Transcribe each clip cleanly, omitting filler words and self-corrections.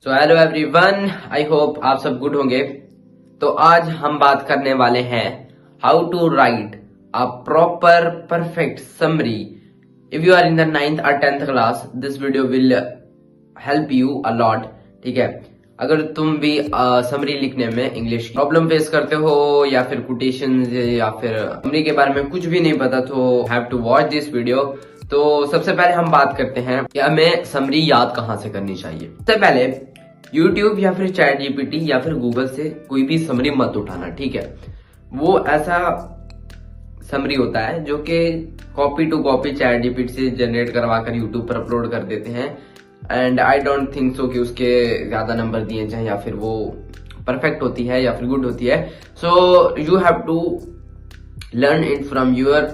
So hello everyone, I hope आप सब good होंगे। तो आज हम बात करने वाले हैं how to write a proper perfect summary if you are in the 9th और 10th class. This video will help you a lot. ठीक है, अगर तुम भी समरी लिखने में इंग्लिश प्रॉब्लम फेस करते हो या फिर कोटेशन या फिर समरी के बारे में कुछ भी नहीं पता तो have to watch this video. तो सबसे पहले हम बात करते हैं कि हमें समरी याद कहाँ से करनी चाहिए। सबसे पहले YouTube या फिर चैट जीपीटी या फिर गूगल से कोई भी समरी मत उठाना। ठीक है, वो ऐसा समरी होता है जो कि copy to copy chat GPT से जनरेट करवा कर यूट्यूब पर अपलोड कर देते हैं। And I don't think so कि उसके ज्यादा नंबर दिए जाए या फिर वो परफेक्ट होती है या फिर गुड होती है। So you have to learn it from your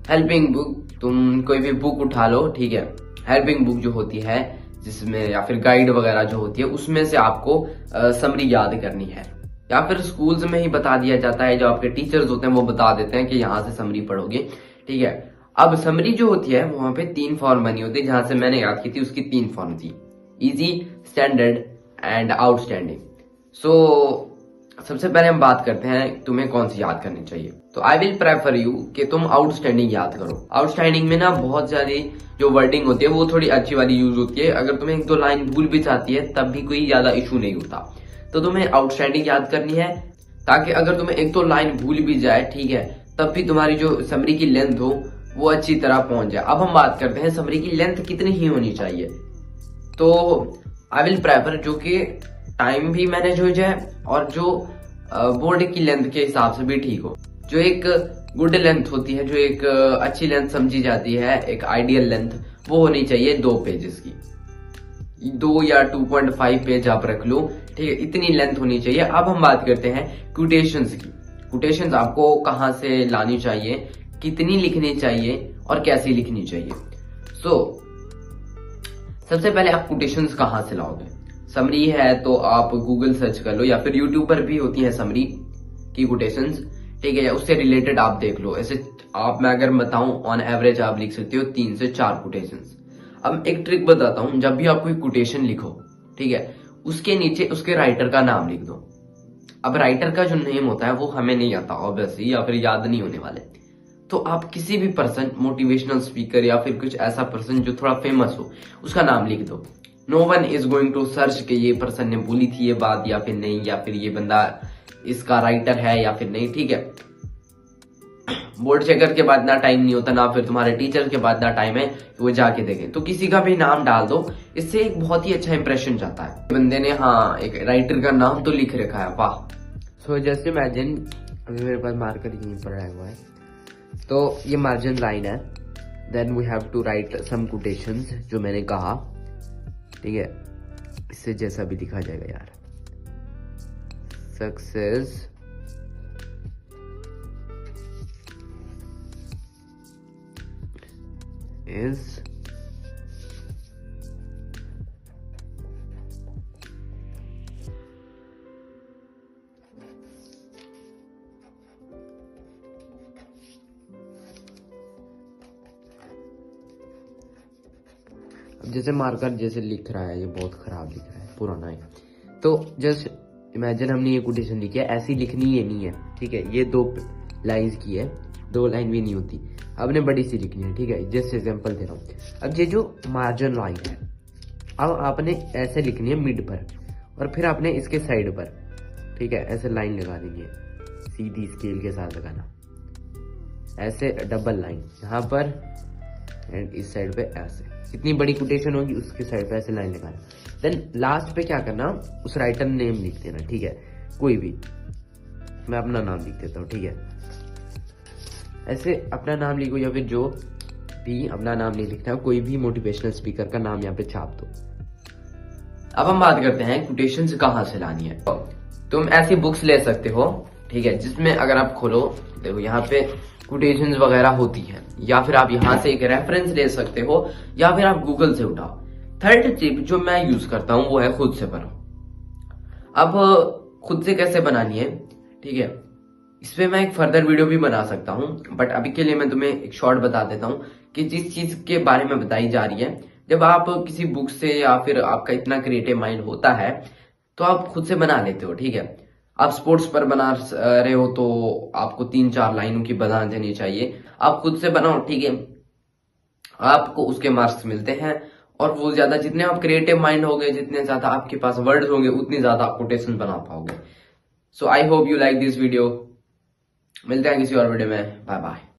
helping book. तुम कोई भी बुक उठा लो, ठीक है, हेल्पिंग बुक जो होती है जिसमें या फिर गाइड वगैरह जो होती है उसमें से आपको समरी याद करनी है। या फिर स्कूल्स में ही बता दिया जाता है, जो आपके टीचर्स होते हैं वो बता देते हैं कि यहाँ से समरी पढ़ोगे। ठीक है, अब समरी जो होती है वहां पे 3 फॉर्म बनी होती है। जहां से मैंने याद की थी उसकी 3 फॉर्म थी, इजी, स्टैंडर्ड एंड आउटस्टैंडिंग। सो सबसे पहले हम बात करते हैं तुम्हें कौन सी याद करनी चाहिए। तो आई विल प्रेफर यू कि तुम आउटस्टैंडिंग याद करो। आउटस्टैंडिंग में ना बहुत सारी जो वर्डिंग होती है वो थोड़ी अच्छी वाली यूज होती है। अगर तुम्हें 1-2 लाइन भूल भी जाती है तब भी कोई ज्यादा इशू नहीं होता। तो तुम्हें आउटस्टैंडिंग याद करनी है ताकि अगर तुम्हें 1-2 लाइन भूल भी जाए, ठीक है, तब भी तुम्हारी जो समरी की लेंथ हो वो अच्छी तरह पहुंच जाए। अब हम बात करते हैं समरी की लेंथ कितनी ही होनी चाहिए। तो आई विल प्रेफर जो कि टाइम भी मैनेज हो जाए और जो बोर्ड की लेंथ के हिसाब से भी ठीक हो। जो एक गुड लेंथ होती है, जो एक अच्छी लेंथ समझी जाती है, एक आइडियल लेंथ, वो होनी चाहिए 2 पेजेस की। 2 या 2.5 पेज आप रख लो, ठीक है, इतनी लेंथ होनी चाहिए। अब हम बात करते हैं कोटेशंस की। कोटेशंस आपको कहाँ से लानी चाहिए, कितनी लिखनी चाहिए और कैसे लिखनी चाहिए। सो सबसे पहले आप कोटेशंस कहाँ से लाओगे। समरी है तो आप गूगल सर्च कर लो या फिर यूट्यूब पर भी होती है समरी की कोटेशंस, ठीक है, उससे रिलेटेड आप देख लो। ऐसे आप, मैं अगर बताऊं, ऑन एवरेज आप लिख सकते हो 3 से 4 कोटेशंस। अब एक ट्रिक बताता हूं, जब भी आप कोई कोटेशन लिखो, ठीक है, उसके नीचे उसके राइटर का नाम लिख दो। अब राइटर का जो नेम होता है वो हमें नहीं आता ऑब्वियसली, या फिर याद नहीं होने वाले। तो आप किसी भी पर्सन, मोटिवेशनल स्पीकर या फिर कुछ ऐसा पर्सन जो थोड़ा फेमस हो, उसका नाम लिख दो। No one is going to search कि ये पर्सन ने बोली थी ये बात या फिर नहीं, या फिर ये बंदा इसका राइटर है या फिर नहीं। ठीक है, बोर्ड चेकर के बाद ना टाइम नहीं होता, ना फिर तुम्हारे टीचर के बाद ना टाइम है कि वो जाके देखें। तो किसी का भी नाम डाल दो, इससे एक बहुत ही अच्छा इंप्रेशन जाता है। बंदे ने हाँ एक राइटर का नाम तो लिख रखा है, वाह। सो जस्ट इमेजिन, अभी मेरे पास मार्कर यहीं पर आया हुआ है, तो ये मार्जिन लाइन है। Then we have to write some quotations जो मैंने कहा, ठीक है, इससे जैसा भी लिखा जाएगा यार। सक्सेस इज अब जैसे मार्कर जैसे लिख रहा है, ये बहुत खराब लिख रहा है, पुराना है। तो जस्ट इमेजिन हमने ये कोटेशन लिखी है, ऐसी लिखनी है नहीं है, ठीक है, ये 2 लाइंस की है, 2 लाइन भी नहीं होती, आपने बड़ी सी लिखनी है। ठीक है, जस्ट एग्जांपल दे रहा हूँ। अब ये जो मार्जिन लाइन है, अब आपने ऐसे लिखनी है मिड पर, और फिर आपने इसके साइड पर, ठीक है, ऐसे लाइन लगा देनी है, सीधी स्केल के साथ लगाना, ऐसे डबल लाइन यहाँ पर एंड इस साइड पे ऐसे। जितनी बड़ी कोटेशन होगी उसके साइड पे ऐसे लाइन लगाना। देन लास्ट पे क्या करना, उस राइटर नेम लिख देना, ठीक है, कोई भी, मैं अपना नाम लिख देता हूँ, ठीक है, ऐसे अपना नाम लिखो, या फिर जो भी अपना नाम नहीं लिखना, कोई भी मोटिवेशनल स्पीकर का नाम यहाँ पे छाप दो। अब हम बात करते हैं कोटेशंस कहाँ से लानी है। तुम ऐसी बुक्स ले सकते हो, ठीक है, जिसमें अगर आप खोलो, देखो यहाँ पे कोटेशंस वगैरह होती हैं, या फिर आप यहाँ से एक रेफरेंस ले सकते हो, या फिर आप गूगल से उठाओ। थर्ड टिप जो मैं यूज करता हूँ वो है खुद से बनो। अब खुद से कैसे बनानी है, ठीक है, इस पे मैं एक फर्दर वीडियो भी बना सकता हूँ, बट अभी के लिए मैं तुम्हें एक शॉर्ट बता देता हूँ कि जिस चीज के बारे में बताई जा रही है जब आप किसी बुक से या फिर आपका इतना क्रिएटिव माइंड होता है तो आप खुद से बना लेते हो, ठीक है। आप स्पोर्ट्स पर बना रहे हो तो आपको 3-4 लाइनों की बना देनी चाहिए। आप खुद से बनाओ, ठीक है, आपको उसके मार्क्स मिलते हैं। और वो ज्यादा, जितने आप क्रिएटिव माइंड होगे, जितने ज्यादा आपके पास वर्ड्स होंगे, उतनी ज्यादा आप कोटेशन बना पाओगे। So I hope you like this video. मिलते हैं किसी और वीडियो में। Bye bye.